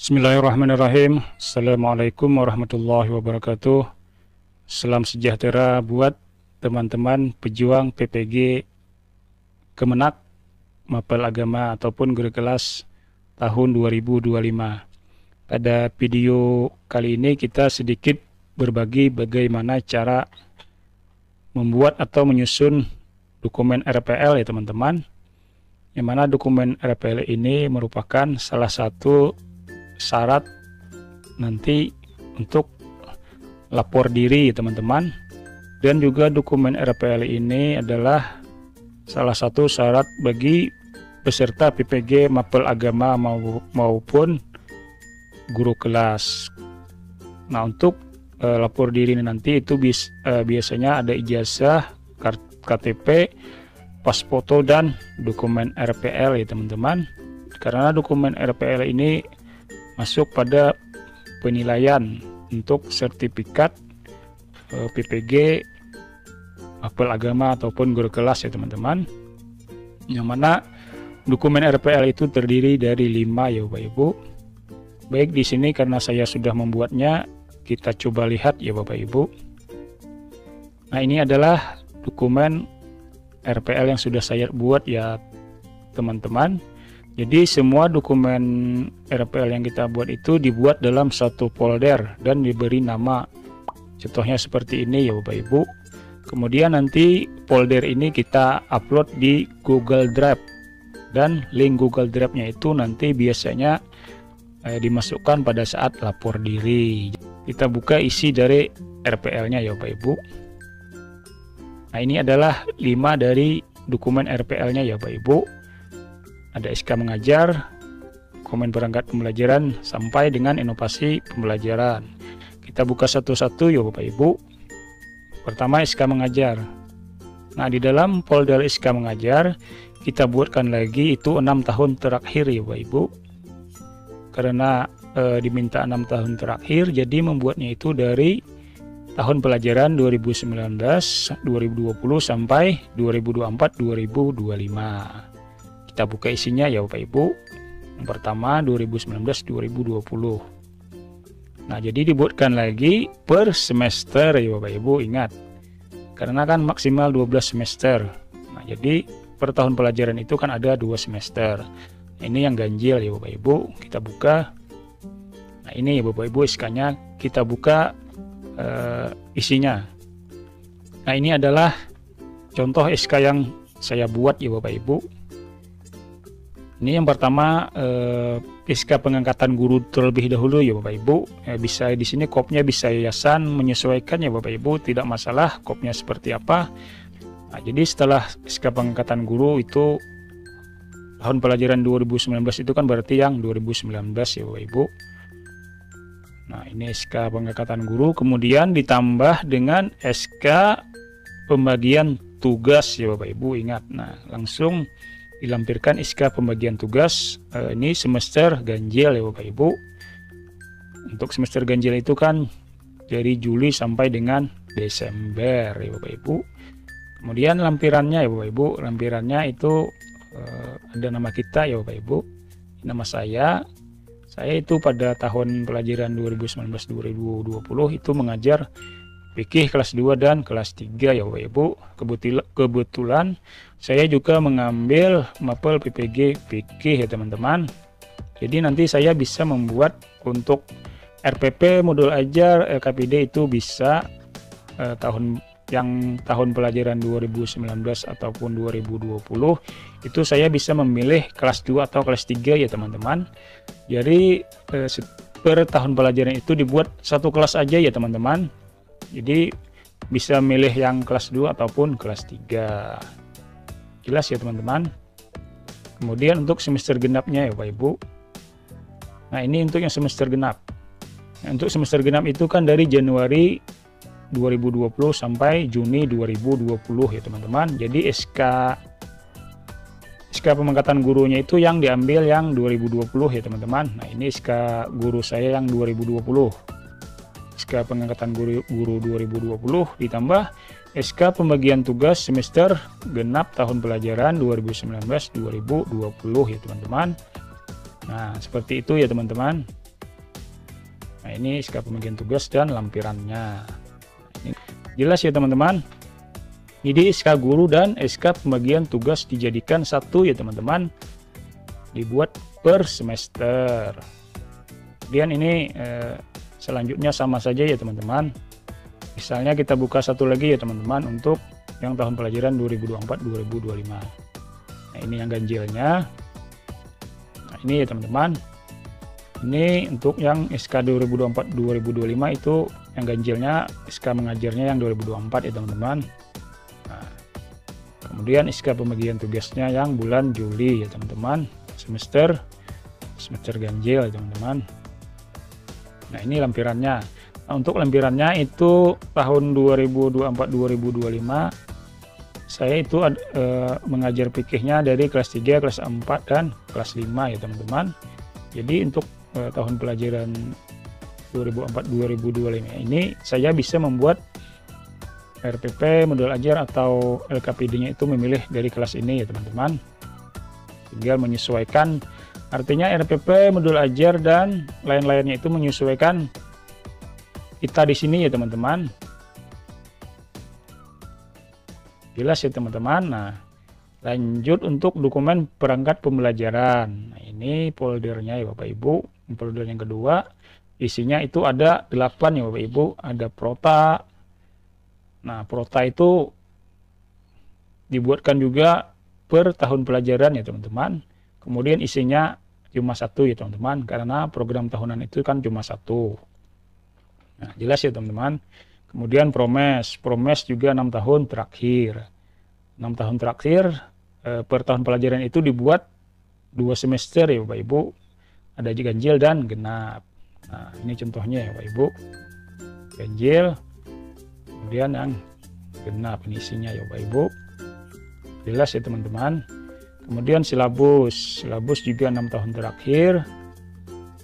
Bismillahirrahmanirrahim. Assalamualaikum warahmatullahi wabarakatuh. Salam sejahtera buat teman-teman pejuang PPG Kemenak, Mapel Agama ataupun guru kelas tahun 2025. Pada video kali ini kita sedikit berbagi bagaimana cara membuat atau menyusun dokumen RPL ya teman-teman. Yang mana dokumen RPL ini merupakan salah satu syarat nanti untuk lapor diri teman-teman, dan juga dokumen RPL ini adalah salah satu syarat bagi peserta PPG Mapel Agama maupun guru kelas. Nah, untuk lapor diri ini nanti itu biasanya ada ijazah, KTP, pas foto, dan dokumen RPL ya teman-teman. Karena dokumen RPL ini masuk pada penilaian untuk sertifikat PPG Mapel Agama ataupun guru kelas ya teman-teman. Yang mana dokumen RPL itu terdiri dari 5 ya Bapak Ibu. Baik, di sini karena saya sudah membuatnya, kita coba lihat ya Bapak Ibu. Nah, ini adalah dokumen RPL yang sudah saya buat ya teman-teman. Jadi semua dokumen RPL yang kita buat itu dibuat dalam satu folder dan diberi nama. Contohnya seperti ini ya Bapak Ibu. Kemudian nanti folder ini kita upload di Google Drive, dan link Google Drive-nya itu nanti biasanya dimasukkan pada saat lapor diri. Kita buka isi dari RPL-nya ya Bapak Ibu. Nah, ini adalah 5 dari dokumen RPL-nya ya Bapak Ibu. Ada SK mengajar, komen perangkat pembelajaran, sampai dengan inovasi pembelajaran. Kita buka satu-satu ya Bapak Ibu. Pertama, SK mengajar. Nah, di dalam folder SK mengajar kita buatkan lagi itu 6 tahun terakhir ya Bapak Ibu. Karena diminta 6 tahun terakhir, jadi membuatnya itu dari tahun pelajaran 2019, 2020 sampai 2024, 2025. Kita buka isinya ya Bapak Ibu. Yang pertama 2019, 2020. Nah, jadi dibuatkan lagi per semester ya Bapak Ibu, ingat. Karena kan maksimal 12 semester. Nah, jadi per tahun pelajaran itu kan ada 2 semester. Nah, ini yang ganjil ya Bapak Ibu. Kita buka. Nah, ini ya Bapak Ibu SK-nya. Kita buka isinya. Nah, ini adalah contoh SK yang saya buat ya Bapak Ibu. Ini yang pertama SK pengangkatan guru terlebih dahulu ya Bapak Ibu. Bisa di sini kopnya bisa yayasan, menyesuaikan ya Bapak Ibu, tidak masalah kopnya seperti apa. Nah, jadi setelah SK pengangkatan guru itu tahun pelajaran 2019 itu kan berarti yang 2019 ya Bapak Ibu. Nah, ini SK pengangkatan guru, kemudian ditambah dengan SK pembagian tugas ya Bapak Ibu, ingat. Nah, langsung dilampirkan SK pembagian tugas. Ini semester ganjil ya Bapak Ibu. Untuk semester ganjil itu kan dari Juli sampai dengan Desember ya Bapak Ibu. Kemudian lampirannya ya Bapak Ibu, lampirannya itu ada nama kita ya Bapak Ibu. Nama saya itu pada tahun pelajaran 2019-2020 itu mengajar fikih kelas 2 dan kelas 3 ya Bapak Ibu. Kebetulan saya juga mengambil mapel PPG fikih ya teman-teman. Jadi nanti saya bisa membuat untuk RPP modul ajar LKPD itu bisa tahun pelajaran 2019 ataupun 2020 itu saya bisa memilih kelas 2 atau kelas 3 ya teman-teman. Jadi per tahun pelajaran itu dibuat satu kelas aja ya teman-teman. Jadi bisa milih yang kelas 2 ataupun kelas 3. Jelas ya teman-teman. Kemudian untuk semester genapnya ya Bapak Ibu. Nah, ini untuk yang semester genap. Nah, untuk semester genap itu kan dari Januari 2020 sampai Juni 2020 ya teman-teman. Jadi SK pemangkatan gurunya itu yang diambil yang 2020 ya teman-teman. Nah, ini SK guru saya yang 2020. SK pengangkatan guru 2020 ditambah SK pembagian tugas semester genap tahun pelajaran 2019-2020 ya teman-teman. Nah, seperti itu ya teman-teman. Nah, ini SK pembagian tugas dan lampirannya. Ini jelas ya teman-teman. Jadi SK guru dan SK pembagian tugas dijadikan satu ya teman-teman. Dibuat per semester. Kemudian ini selanjutnya sama saja ya teman-teman. Misalnya kita buka satu lagi ya teman-teman untuk yang tahun pelajaran 2024-2025. Nah, ini yang ganjilnya. Nah, ini ya teman-teman. Ini untuk yang SK 2024-2025 itu yang ganjilnya SK mengajarnya yang 2024 ya teman-teman. Nah, kemudian SK pembagian tugasnya yang bulan Juli ya teman-teman. Semester ganjil ya teman-teman. Nah, ini lampirannya. Nah, untuk lampirannya itu tahun 2024-2025 saya itu mengajar fikihnya dari kelas 3, kelas 4 dan kelas 5 ya teman-teman. Jadi untuk tahun pelajaran 2024-2025 ini saya bisa membuat RPP, modul ajar atau LKPD-nya itu memilih dari kelas ini ya teman-teman. Tinggal menyesuaikan, artinya RPP, modul ajar dan lain-lainnya itu menyesuaikan kita di sini ya teman-teman. Jelas ya teman-teman. Nah, lanjut untuk dokumen perangkat pembelajaran. Nah, ini foldernya ya Bapak Ibu. Folder yang kedua isinya itu ada 8 ya Bapak Ibu. Ada prota. Nah, prota itu dibuatkan juga per tahun pelajaran ya teman-teman. Kemudian isinya cuma satu ya teman-teman, karena program tahunan itu kan cuma satu. Nah, jelas ya teman-teman. Kemudian promes juga 6 tahun terakhir. 6 tahun terakhir per tahun pelajaran itu dibuat 2 semester ya Bapak Ibu. Ada ganjil dan genap. Nah, ini contohnya ya Bapak Ibu. Ganjil, kemudian yang genap, ini isinya ya Bapak Ibu. Jelas ya teman-teman. Kemudian silabus juga 6 tahun terakhir.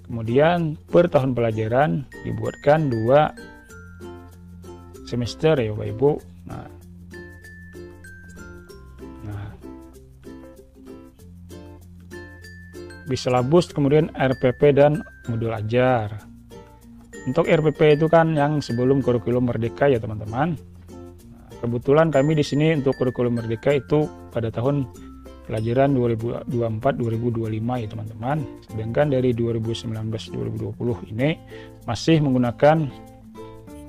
Kemudian per tahun pelajaran dibuatkan 2 semester ya Bapak Ibu. Nah, di silabus kemudian RPP dan modul ajar. Untuk RPP itu kan yang sebelum kurikulum merdeka ya teman-teman. Nah, kebetulan kami di sini untuk kurikulum merdeka itu pada tahun pelajaran 2024-2025 ya teman-teman. Sedangkan dari 2019-2020 ini masih menggunakan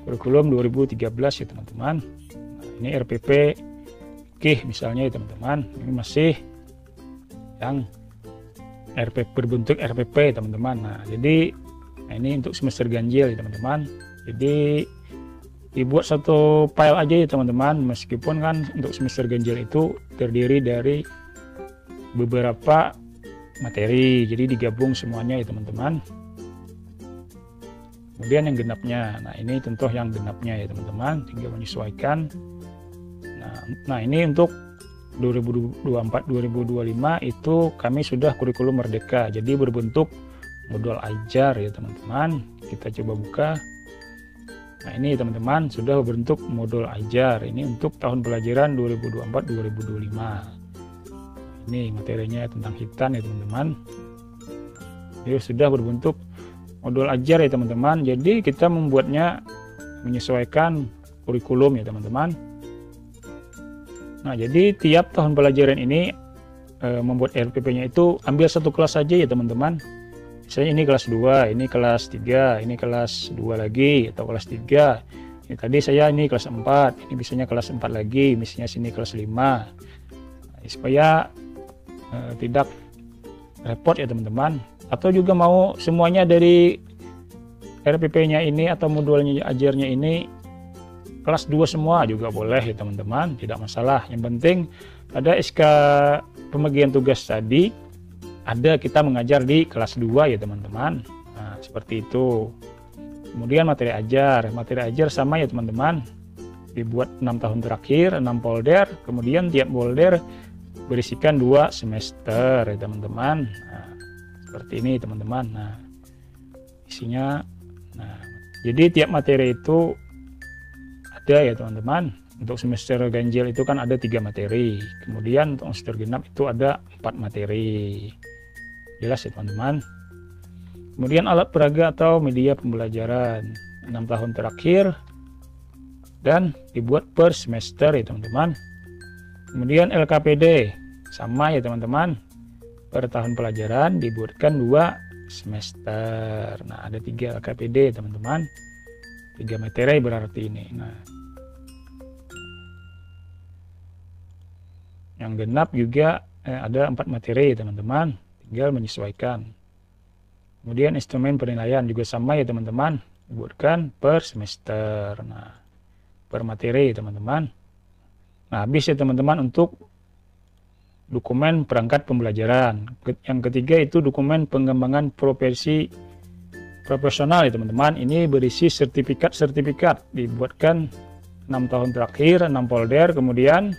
kurikulum 2013 ya teman-teman. Nah, ini RPP KIH misalnya ya teman-teman. Ini masih yang RPP berbentuk RPP teman-teman. Nah, jadi ini untuk semester ganjil ya teman-teman. Jadi dibuat satu file aja ya teman-teman. Meskipun kan untuk semester ganjil itu terdiri dari beberapa materi, jadi digabung semuanya ya teman-teman. Kemudian yang genapnya, nah ini contoh yang genapnya ya teman-teman, tinggal menyesuaikan. Nah ini untuk 2024-2025 itu kami sudah kurikulum merdeka, jadi berbentuk modul ajar ya teman-teman. Kita coba buka. Nah ini teman-teman sudah berbentuk modul ajar. Ini untuk tahun pelajaran 2024-2025. Ini materinya tentang hitan ya teman-teman. Ini sudah berbentuk modul ajar ya teman-teman. Jadi kita membuatnya menyesuaikan kurikulum ya teman-teman. Nah, jadi tiap tahun pelajaran ini membuat RPP-nya itu ambil satu kelas saja ya teman-teman. Misalnya ini kelas 2, ini kelas 3, ini kelas 2 lagi atau kelas 3. Ini tadi saya ini kelas 4, ini misalnya kelas 4 lagi, misalnya sini kelas 5. Nah, supaya tidak repot ya teman-teman. Atau juga mau semuanya dari RPP-nya ini atau modulnya ajarnya ini kelas 2 semua juga boleh ya teman-teman, tidak masalah. Yang penting ada SK pembagian tugas tadi ada kita mengajar di kelas 2 ya teman-teman. Nah, seperti itu. Kemudian materi ajar sama ya teman-teman. Dibuat 6 tahun terakhir, 6 folder, kemudian tiap folder berisikan 2 semester ya teman-teman. Nah, seperti ini teman-teman. Nah, isinya jadi tiap materi itu ada ya teman-teman. Untuk semester ganjil itu kan ada 3 materi. Kemudian untuk semester genap itu ada 4 materi. Jelas ya teman-teman. Kemudian alat peraga atau media pembelajaran 6 tahun terakhir dan dibuat per semester ya teman-teman. Kemudian LKPD sama ya teman-teman, per tahun pelajaran dibuatkan 2 semester. Nah, ada 3 LKPD teman-teman, 3 materi berarti ini. Nah, yang genap juga ada 4 materi teman-teman, tinggal menyesuaikan. Kemudian instrumen penilaian juga sama ya teman-teman, dibuatkan per semester. Nah, per materi teman-teman. Nah, habis ya teman-teman untuk dokumen perangkat pembelajaran. Yang ketiga itu dokumen pengembangan profesi profesional ya teman-teman. Ini berisi sertifikat-sertifikat, dibuatkan 6 tahun terakhir, 6 folder, kemudian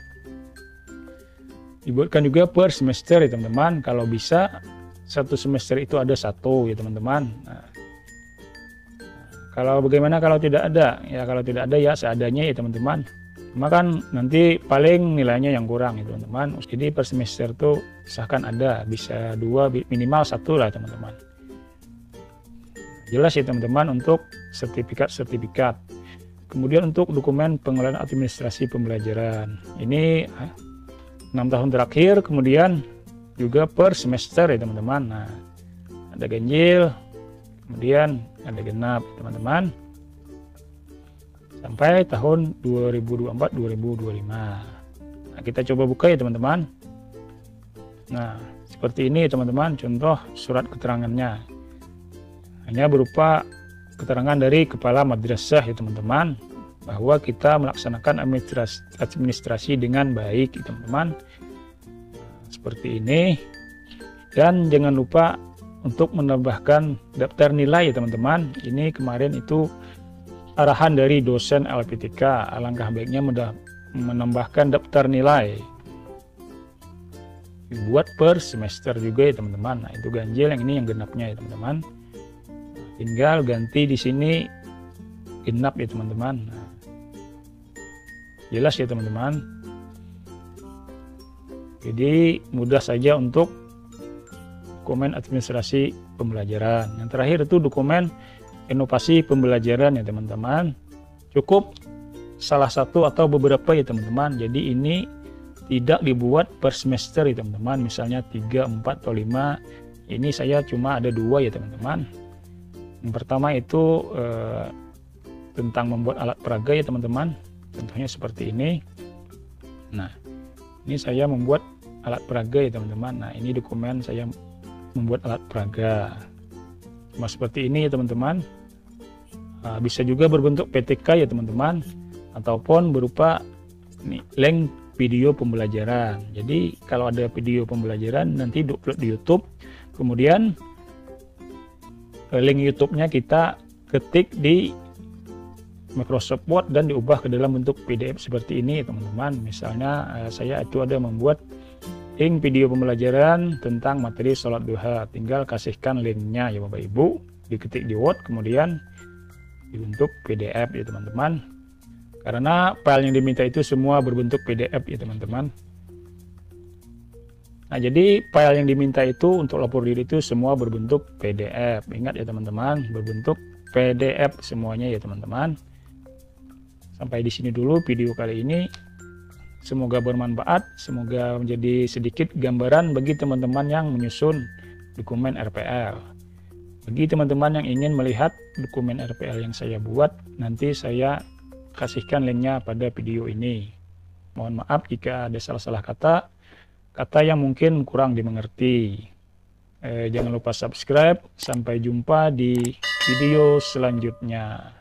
dibuatkan juga per semester ya teman-teman. Kalau bisa 1 semester itu ada 1 ya teman-teman. Nah, kalau bagaimana kalau tidak ada? Ya kalau tidak ada ya seadanya ya teman-teman. Cuma kan nanti paling nilainya yang kurang ya teman-teman. Jadi per semester tuh usahakan ada, bisa 2 minimal 1 lah teman-teman. Jelas ya teman-teman untuk sertifikat-sertifikat. Kemudian untuk dokumen pengelolaan administrasi pembelajaran. Ini 6 tahun terakhir, kemudian juga per semester ya teman-teman. Nah, ada ganjil, kemudian ada genap teman-teman, sampai tahun 2024-2025. Nah, kita coba buka ya teman-teman. Nah, seperti ini teman-teman contoh surat keterangannya. Hanya berupa keterangan dari kepala madrasah ya teman-teman, bahwa kita melaksanakan administrasi dengan baik ya teman-teman. Seperti ini. Dan jangan lupa untuk menambahkan daftar nilai ya teman-teman. Ini kemarin itu arahan dari dosen LPTK, alangkah baiknya menambahkan daftar nilai, dibuat per semester juga ya teman-teman. Nah, itu ganjil, yang ini yang genapnya ya teman-teman. Tinggal ganti di sini genap ya teman-teman. Nah, jelas ya teman-teman. Jadi mudah saja untuk dokumen administrasi pembelajaran. Yang terakhir itu dokumen inovasi pembelajaran ya teman-teman. Cukup salah satu atau beberapa ya teman-teman. Jadi ini tidak dibuat per semester ya teman-teman. Misalnya 3, 4, atau 5. Ini saya cuma ada 2 ya teman-teman. Yang pertama itu tentang membuat alat peraga ya teman-teman. Contohnya seperti ini. Nah, ini saya membuat alat peraga ya teman-teman. Nah, ini dokumen saya membuat alat peraga. Cuma seperti ini ya teman-teman. Bisa juga berbentuk PTK ya teman-teman, ataupun berupa link video pembelajaran. Jadi kalau ada video pembelajaran nanti diupload di YouTube, kemudian link YouTube-nya kita ketik di Microsoft Word dan diubah ke dalam bentuk PDF seperti ini teman-teman. Misalnya saya itu ada membuat link video pembelajaran tentang materi sholat duha, tinggal kasihkan linknya ya Bapak Ibu, diketik di Word kemudian dibentuk PDF ya teman-teman. Karena file yang diminta itu semua berbentuk PDF ya teman-teman. Nah, jadi file yang diminta itu untuk lapor diri itu semua berbentuk PDF. Ingat ya teman-teman, berbentuk PDF semuanya ya teman-teman. Sampai di sini dulu video kali ini. Semoga bermanfaat, semoga menjadi sedikit gambaran bagi teman-teman yang menyusun dokumen RPL. Bagi teman-teman yang ingin melihat dokumen RPL yang saya buat, nanti saya kasihkan linknya pada video ini. Mohon maaf jika ada salah-salah kata yang mungkin kurang dimengerti. Jangan lupa subscribe. Sampai jumpa di video selanjutnya.